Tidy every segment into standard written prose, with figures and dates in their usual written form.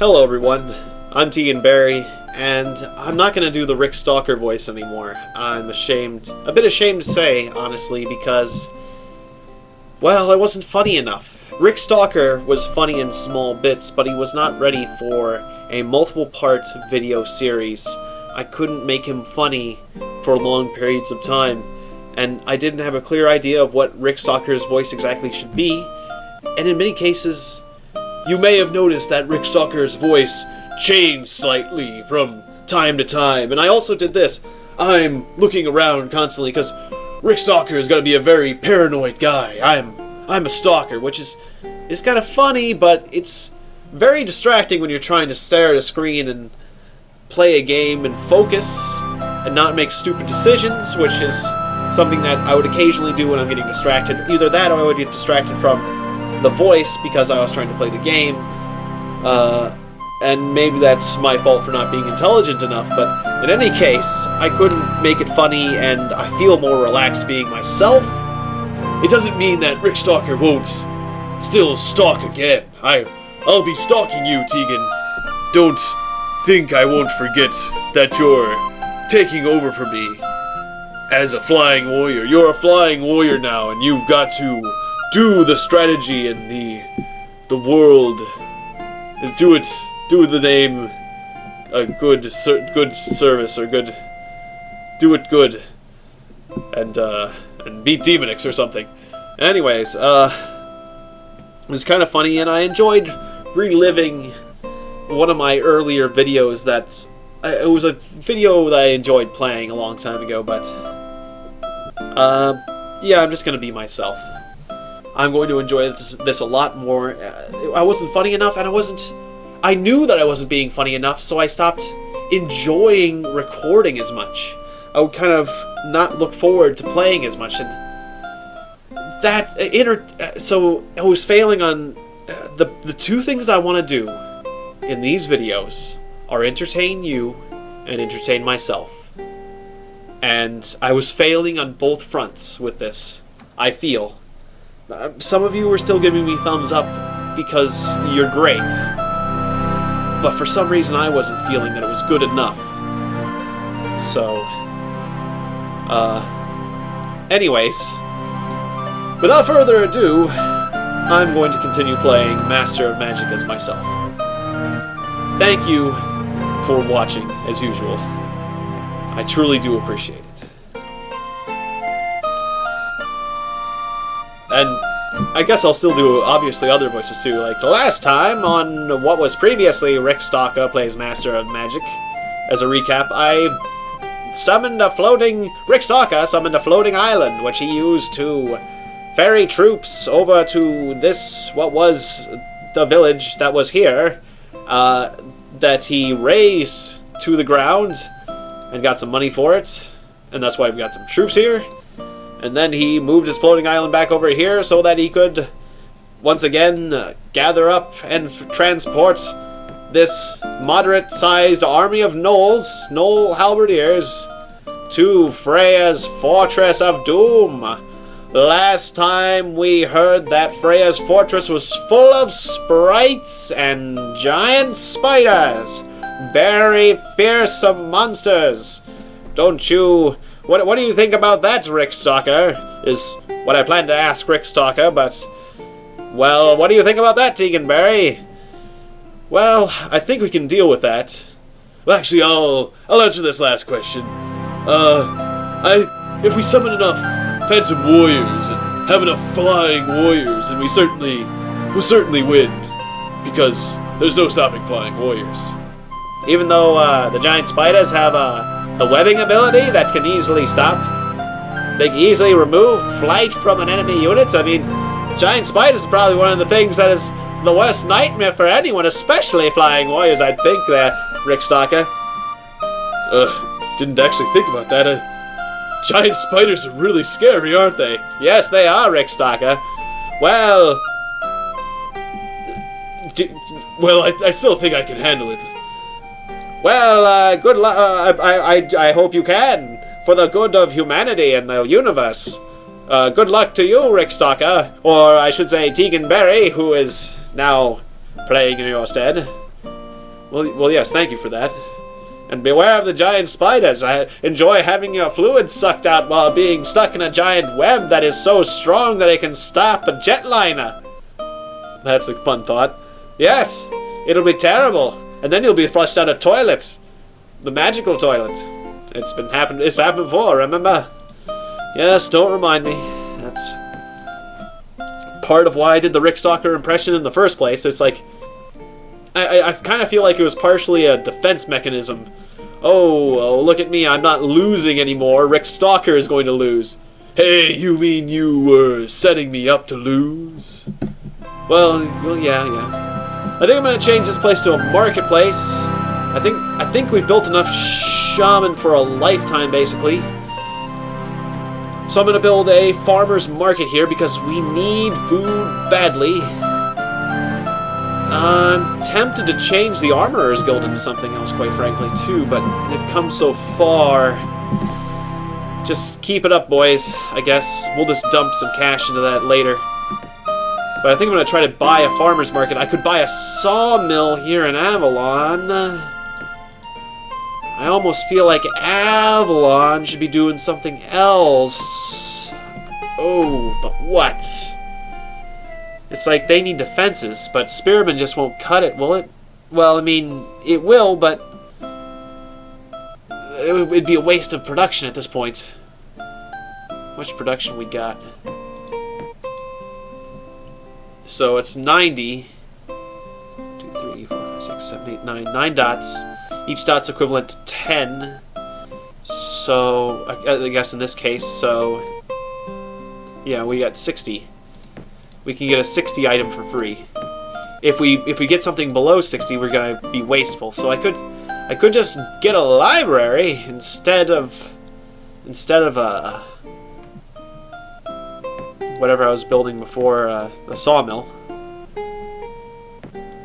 Hello everyone, I'm Tiegon, and I'm not going to do the Rick Stalker voice anymore. I'm a bit ashamed to say, honestly, because, well, I wasn't funny enough. Rick Stalker was funny in small bits, but he was not ready for a multiple-part video series. I couldn't make him funny for long periods of time, and I didn't have a clear idea of what Rick Stalker's voice exactly should be, and in many cases, you may have noticed that Rick Stalker's voice changed slightly from time to time, and I also did this. I'm looking around constantly because Rick Stalker is going to be a very paranoid guy. I'm a stalker, which is kind of funny, but it's very distracting when you're trying to stare at a screen and play a game and focus and not make stupid decisions, which is something that I would occasionally do when I'm getting distracted. Either that or I would get distracted from the voice because I was trying to play the game, and maybe that's my fault for not being intelligent enough, but in any case, I couldn't make it funny, and I feel more relaxed being myself. It doesn't mean that Rick Stalker won't still stalk again. I'll be stalking you, Tiegon. Don't think I won't forget that you're taking over for me as a flying warrior. You're a flying warrior now, and you've got to do the strategy and the world. Do the name a good service, or good. Do it good, and beat Demonix or something. Anyways, it was kind of funny, and I enjoyed reliving one of my earlier videos. It was a video that I enjoyed playing a long time ago, but yeah, I'm just gonna be myself. I'm going to enjoy this a lot more. I wasn't funny enough, and I knew that I wasn't being funny enough, so I stopped enjoying recording as much. I would kind of not look forward to playing as much, and so I was failing on the two things I want to do in these videos are entertain you and entertain myself. And I was failing on both fronts with this, I feel. Some of you are still giving me thumbs up because you're great, but for some reason I wasn't feeling that it was good enough. So, anyways, without further ado, I'm going to continue playing Master of Magic as myself. Thank you for watching, as usual. I truly do appreciate it. And I guess I'll still do, obviously, other voices too. Like last time on what was previously Rick Stalker Plays Master of Magic. As a recap, Rick Stalker summoned a floating island, which he used to ferry troops over to what was the village that was here, that he razed to the ground and got some money for it. And that's why we've got some troops here. And then he moved his floating island back over here so that he could, once again, gather up and transport this moderate-sized army of Gnoll halberdiers to Freya's Fortress of Doom. Last time we heard that Freya's fortress was full of sprites and giant spiders. Very fearsome monsters. Don't you... What do you think about that, Rick Stalker? Is what I plan to ask Rick Stalker, but... Well, what do you think about that, Tiegon? Well, I think we can deal with that. Well, actually, I'll answer this last question. If we summon enough phantom warriors and have enough flying warriors, then we'll certainly win. Because there's no stopping flying warriors. Even though the giant spiders have the webbing ability that can easily stop. They can easily remove flight from an enemy unit. I mean, giant spiders is probably one of the things that is the worst nightmare for anyone, especially flying warriors, I'd think there, Rick Stalker. Didn't actually think about that. Giant spiders are really scary, aren't they? Yes, they are, Rick Stalker. Well, I still think I can handle it. Well, good luck. I hope you can, for the good of humanity and the universe. Good luck to you, Rick Stalker, or I should say Tiegon, who is now playing in your stead. Well, yes, thank you for that. And beware of the giant spiders. I enjoy having your fluid sucked out while being stuck in a giant web that is so strong that it can stop a jetliner. That's a fun thought. Yes, it'll be terrible. And then you'll be flushed out of toilets. The magical toilet. It's happened before, remember? Yes, don't remind me. That's part of why I did the Rick Stalker impression in the first place. It's like, I kind of feel like it was partially a defense mechanism. Oh, look at me, I'm not losing anymore. Rick Stalker is going to lose. Hey, you mean you were setting me up to lose? Well, yeah. I think I'm going to change this place to a marketplace. I think we've built enough shaman for a lifetime, basically. So I'm going to build a farmer's market here because we need food badly. I'm tempted to change the Armorer's Guild into something else, quite frankly, too, but they've come so far. Just keep it up, boys, I guess. We'll just dump some cash into that later. But I think I'm going to try to buy a farmer's market. I could buy a sawmill here in Avalon. I almost feel like Avalon should be doing something else. Oh, but what? It's like they need defenses, but Spearman just won't cut it, will it? Well, I mean, it will, but it'd be a waste of production at this point. How much production we got? So it's 90. 2, 3, 4, 5, 6, 7, 8, 9. 9 dots. Each dot's equivalent to 10. So, I guess in this case, so... yeah, we got 60. We can get a 60 item for free. If we get something below 60, we're gonna be wasteful. So I could just get a library instead of whatever I was building before, a sawmill,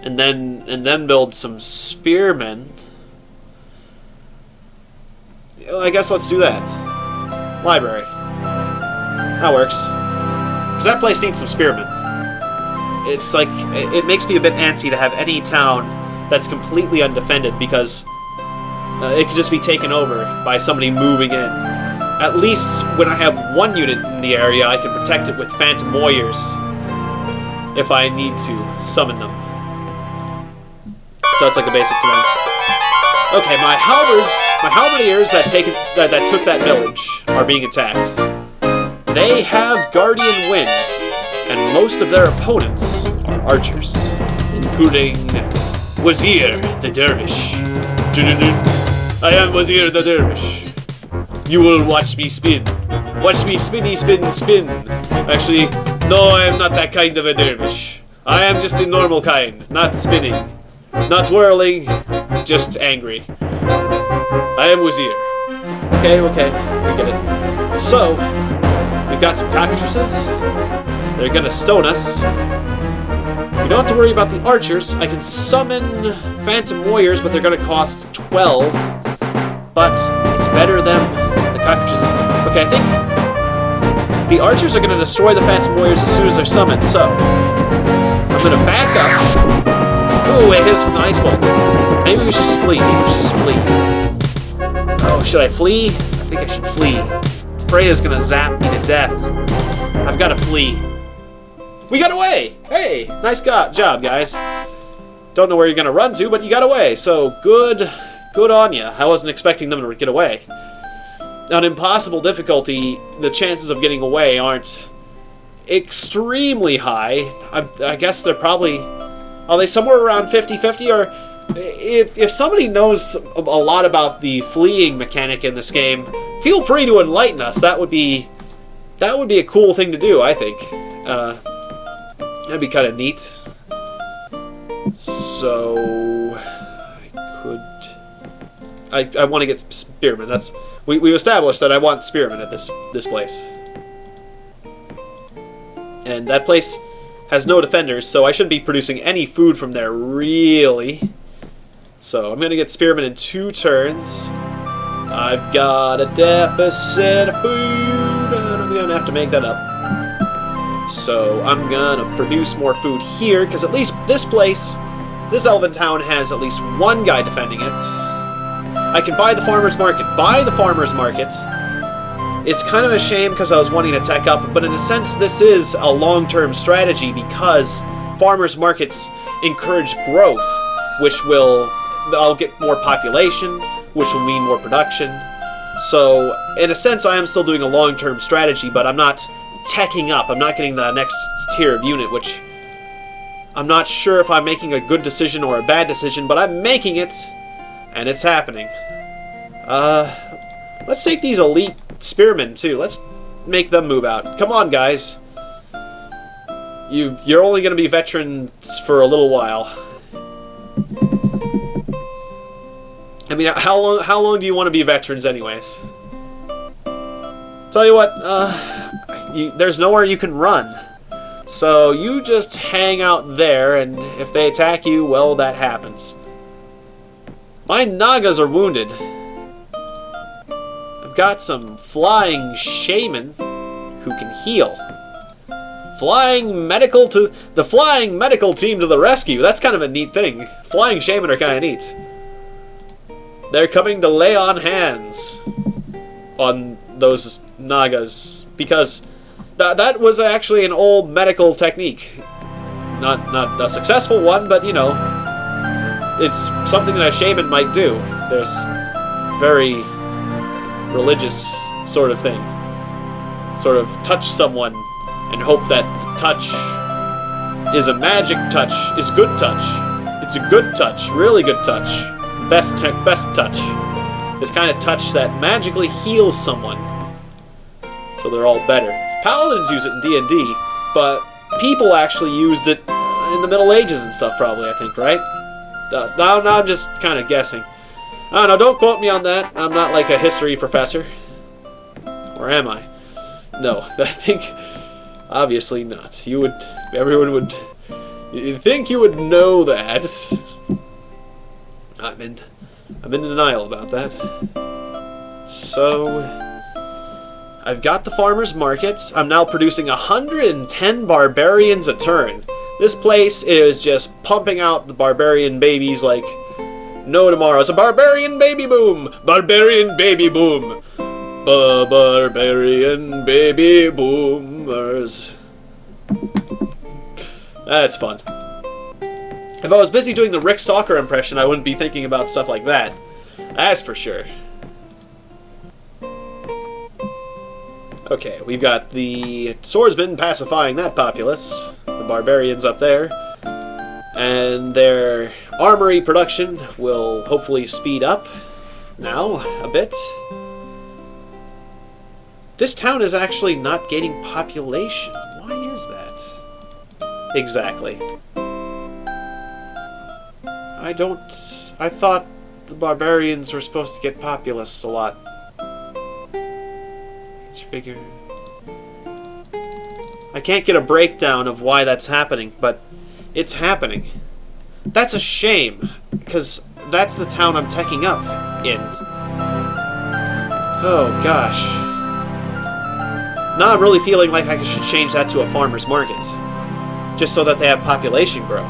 and then build some spearmen. I guess let's do that. Library. That works. Because that place needs some spearmen. It's like, it makes me a bit antsy to have any town that's completely undefended because it could just be taken over by somebody moving in. At least when I have one unit in the area, I can protect it with phantom warriors if I need to summon them. So that's like a basic defense. Okay, my halberdiers that took that village are being attacked. They have Guardian Wind, and most of their opponents are archers, including Wazir the Dervish. I am Wazir the Dervish. You will watch me spin. Watch me spinny spin spin. Actually, no, I am not that kind of a dervish. I am just the normal kind, not spinning, not whirling, just angry. I am Wazir. Okay, we get it. So, we've got some cockatrices. They're gonna stone us. We don't have to worry about the archers. I can summon phantom warriors, but they're gonna cost 12. But it's better than the cockatrices. Okay, I think the archers are gonna destroy the phantom warriors as soon as they're summoned, so I'm gonna back up. Ooh, it hits with an ice bolt. Maybe we should just flee. Oh, should I flee? I think I should flee. Freya's gonna zap me to death. I've gotta flee. We got away! Hey, nice job, guys. Don't know where you're gonna run to, but you got away. So good on ya. I wasn't expecting them to get away. On impossible difficulty, the chances of getting away aren't extremely high. I guess they're probably... are they somewhere around 50-50? Or if somebody knows a lot about the fleeing mechanic in this game, feel free to enlighten us. That would be a cool thing to do, I think. That'd be kind of neat. So I want to get spearmen. We've established that I want spearmen at this place, and that place has no defenders, so I shouldn't be producing any food from there, really. So I'm gonna get spearmen in 2 turns. I've got a deficit of food, and I'm gonna have to make that up. So I'm gonna produce more food here, because at least this place This elven town has at least one guy defending it. I can buy the farmer's market. Buy the farmer's market. It's kind of a shame because I was wanting to tech up, but in a sense this is a long-term strategy because farmer's markets encourage growth, which will... I'll get more population, which will mean more production. So, in a sense, I am still doing a long-term strategy, but I'm not teching up. I'm not getting the next tier of unit, which... I'm not sure if I'm making a good decision or a bad decision, but I'm making it, and it's happening. Let's take these elite spearmen, too. Let's make them move out. Come on, guys. You're only going to be veterans for a little while. I mean, how long do you want to be veterans, anyways? Tell you what, there's nowhere you can run. So you just hang out there, and if they attack you, well, that happens. My Nagas are wounded. I've got some flying shaman who can heal. The flying medical team to the rescue. That's kind of a neat thing. Flying shaman are kind of neat. They're coming to lay on hands on those Nagas because that was actually an old medical technique. Not a successful one, but you know, it's something that a shaman might do. There's very religious sort of thing. Sort of touch someone and hope that the touch is a magic touch, is good touch. It's a good touch, really good touch. The best touch. The kind of touch that magically heals someone. So they're all better. Paladins use it in D&D, but people actually used it in the Middle Ages and stuff, probably, I think, right? Now I'm just kind of guessing. I don't know, don't quote me on that. I'm not like a history professor. Or am I? No, I think... Obviously not. Everyone would... You'd think you would know that. I'm in denial about that. So... I've got the farmer's markets. I'm now producing 110 barbarians a turn. This place is just pumping out the barbarian babies like no tomorrow. It's a barbarian baby boom! Barbarian baby boom! Barbarian baby boomers. That's fun. If I was busy doing the Rick Stalker impression, I wouldn't be thinking about stuff like that. That's for sure. Okay, we've got the swordsmen pacifying that populace, the barbarians up there, and their armory production will hopefully speed up now a bit. This town is actually not gaining population. Why is that? Exactly. I thought the barbarians were supposed to get populace a lot. Figure. I can't get a breakdown of why that's happening, but it's happening. That's a shame, because that's the town I'm teching up in. Oh gosh. Now I'm really feeling like I should change that to a farmer's market, just so that they have population growth.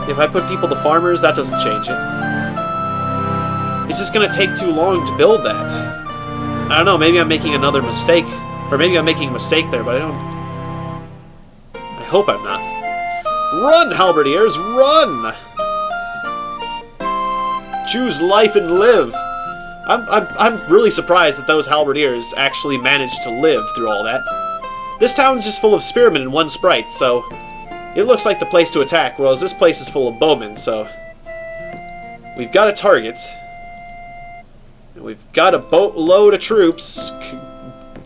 If I put people to farmers, that doesn't change it. It's just going to take too long to build that. I don't know, maybe I'm making another mistake. Or maybe I'm making a mistake there, but I don't... I hope I'm not. Run, halberdiers, run! Choose life and live. I'm really surprised that those halberdiers actually managed to live through all that. This town's just full of spearmen and one sprite, so... It looks like the place to attack, whereas this place is full of bowmen, so... We've got a target. We've got a boatload of troops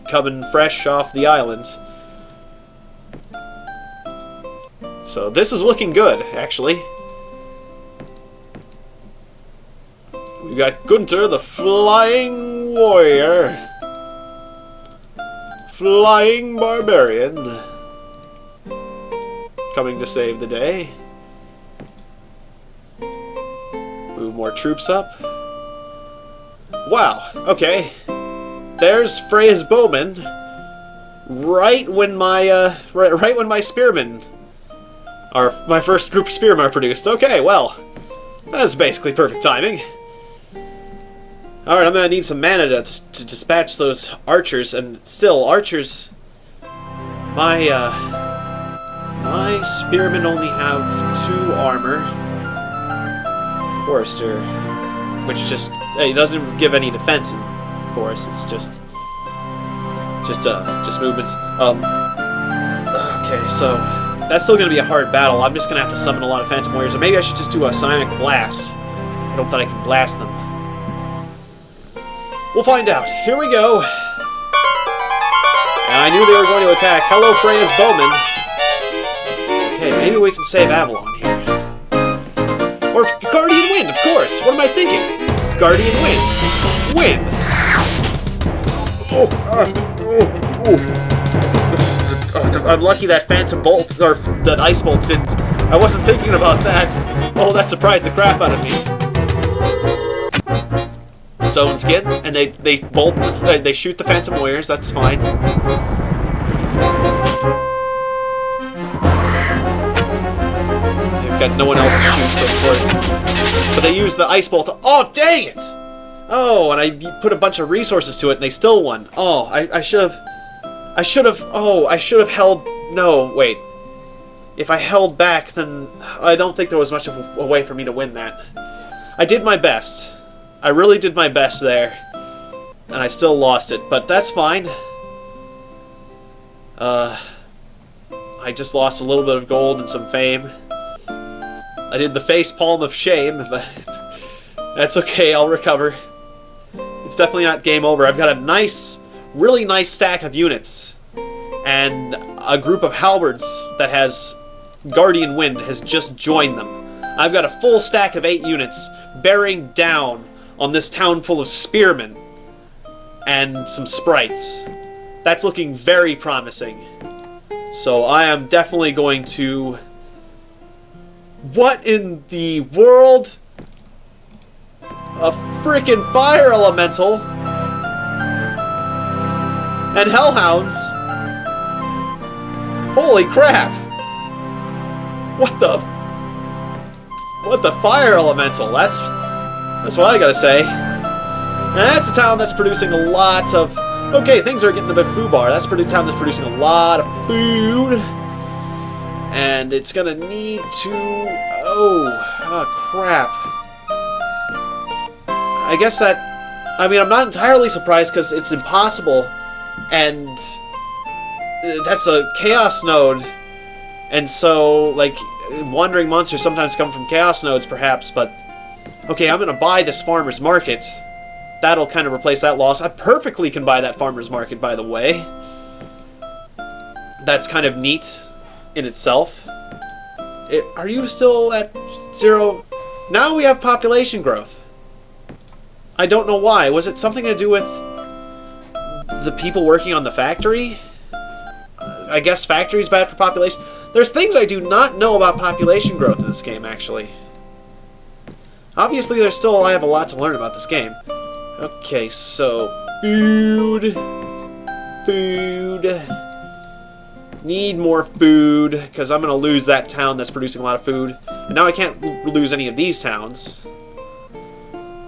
coming fresh off the island. So this is looking good, actually. We've got Gunther, the flying warrior. Flying barbarian. Coming to save the day. Move more troops up. Wow, okay. There's Freya's bowman. Right when my spearmen My first group of spearmen are produced. Okay, well, that's basically perfect timing. Alright, I'm gonna need some mana to dispatch those archers, and still, archers... My spearmen only have 2 armor. Forester, which just... It doesn't give any defense in Forest, it's just movements. Okay, so... That's still gonna be a hard battle. I'm just gonna have to summon a lot of Phantom Warriors, or maybe I should just do a Psionic Blast. I hope that I can blast them. We'll find out. Here we go. And I knew they were going to attack. Hello, Freya's Bowman. Okay, maybe we can save Avalon here. Or Guardian Wind, of course. What am I thinking? Guardian Wind. Wind. I'm lucky that Phantom Bolt, or that Ice Bolt didn't. I wasn't thinking about that. Oh, that surprised the crap out of me. Stone Skin, and they bolt, they shoot the Phantom Warriors. That's fine. They've got no one else to shoot, so of course. But they use the Ice Bolt. Oh, dang it! Oh, and I put a bunch of resources to it, and they still won. Oh, I should have held. No, wait. If I held back, then I don't think there was much of a way for me to win that. I did my best. I really did my best there, and I still lost it, but that's fine. I just lost a little bit of gold and some fame. I did the face palm of shame, but that's okay, I'll recover. It's definitely not game over. I've got a nice, really nice stack of units, and a group of halberds that has Guardian Wind has just joined them. I've got a full stack of 8 units bearing down on this town full of spearmen and some sprites. That's looking very promising. So I am definitely going to... What in the world? A frickin' fire elemental and hellhounds. Holy crap! What the fire elemental? That's what I gotta say. And that's a town that's producing a lot of... Okay, things are getting a bit foobar. That's a town that's producing a lot of food. And it's gonna need to... Oh, crap. I guess that... I mean, I'm not entirely surprised because it's impossible. And... That's a Chaos node. And so, like, wandering monsters sometimes come from Chaos nodes, perhaps, but... Okay, I'm gonna buy this farmer's market. That'll kind of replace that loss. I perfectly can buy that farmer's market, by the way. That's kind of neat in itself. Are you still at 0? Now we have population growth. I don't know why. Was it something to do with the people working on the factory? I guess factory's bad for population. There's things I do not know about population growth in this game, actually. Obviously, I have a lot to learn about this game. Okay, so... Food. Need more food, because I'm going to lose that town that's producing a lot of food. And now I can't lose any of these towns.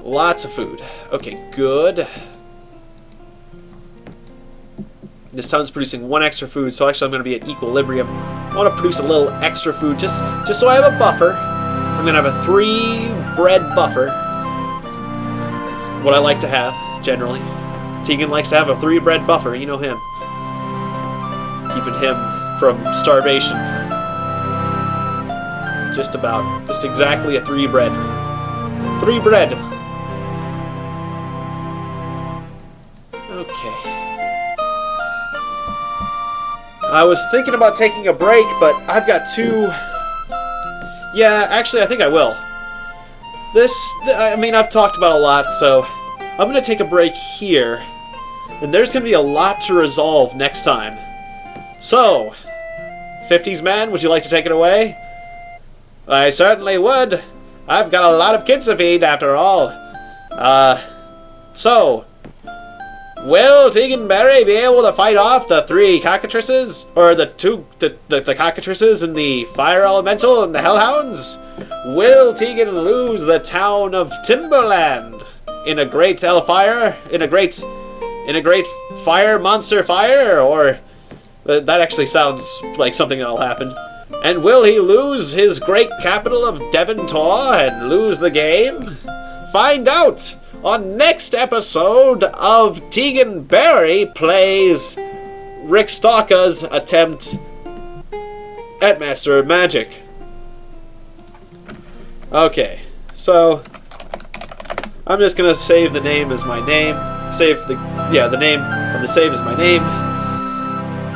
Lots of food. Okay, good. This town's producing 1 extra food, so actually I'm going to be at equilibrium. I want to produce a little extra food, just so I have a buffer. I'm going to have a 3 bread buffer. That's what I like to have, generally. Tiegon likes to have a 3 bread buffer, you know him. Keeping him from starvation. Just about. Just exactly a 3 bread. 3 bread! Okay. I was thinking about taking a break, but I've got 2... Yeah, actually, I think I will. I mean, I've talked about a lot, so I'm going to take a break here. And there's going to be a lot to resolve next time. So, 50s man, would you like to take it away? I certainly would. I've got a lot of kids to feed, after all. So, Will Tiegon Berry be able to fight off the 3 cockatrices? Or the cockatrices and the fire elemental and the hellhounds? Will Tiegon lose the town of Timberland in a great fire? In a great fire monster fire? Or that actually sounds like something that'll happen. And will he lose his great capital of Devontor and lose the game? Find out on next episode of Tiegon Berry Plays Rick Stalker's attempt at Master of Magic. Okay, so I'm just gonna save the name as my name. The name of the save as my name.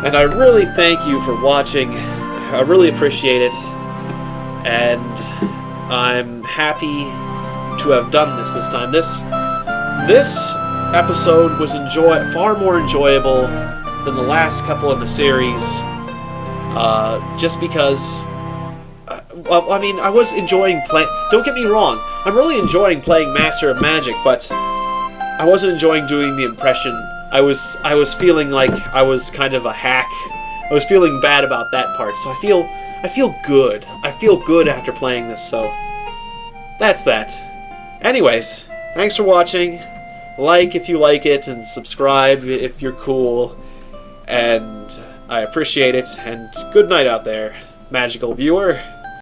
And I really thank you for watching. I really appreciate it. And I'm happy to have done this time. This episode was far more enjoyable than the last couple in the series, just because I mean, I was enjoying playing. Don't get me wrong, I'm really enjoying playing Master of Magic, but I wasn't enjoying doing the impression. I was feeling like I was kind of a hack. I was feeling bad about that part, so I feel good. I feel good after playing this, so that's that. Anyways, thanks for watching. Like if you like it, and subscribe if you're cool. And I appreciate it, and good night out there, magical viewer.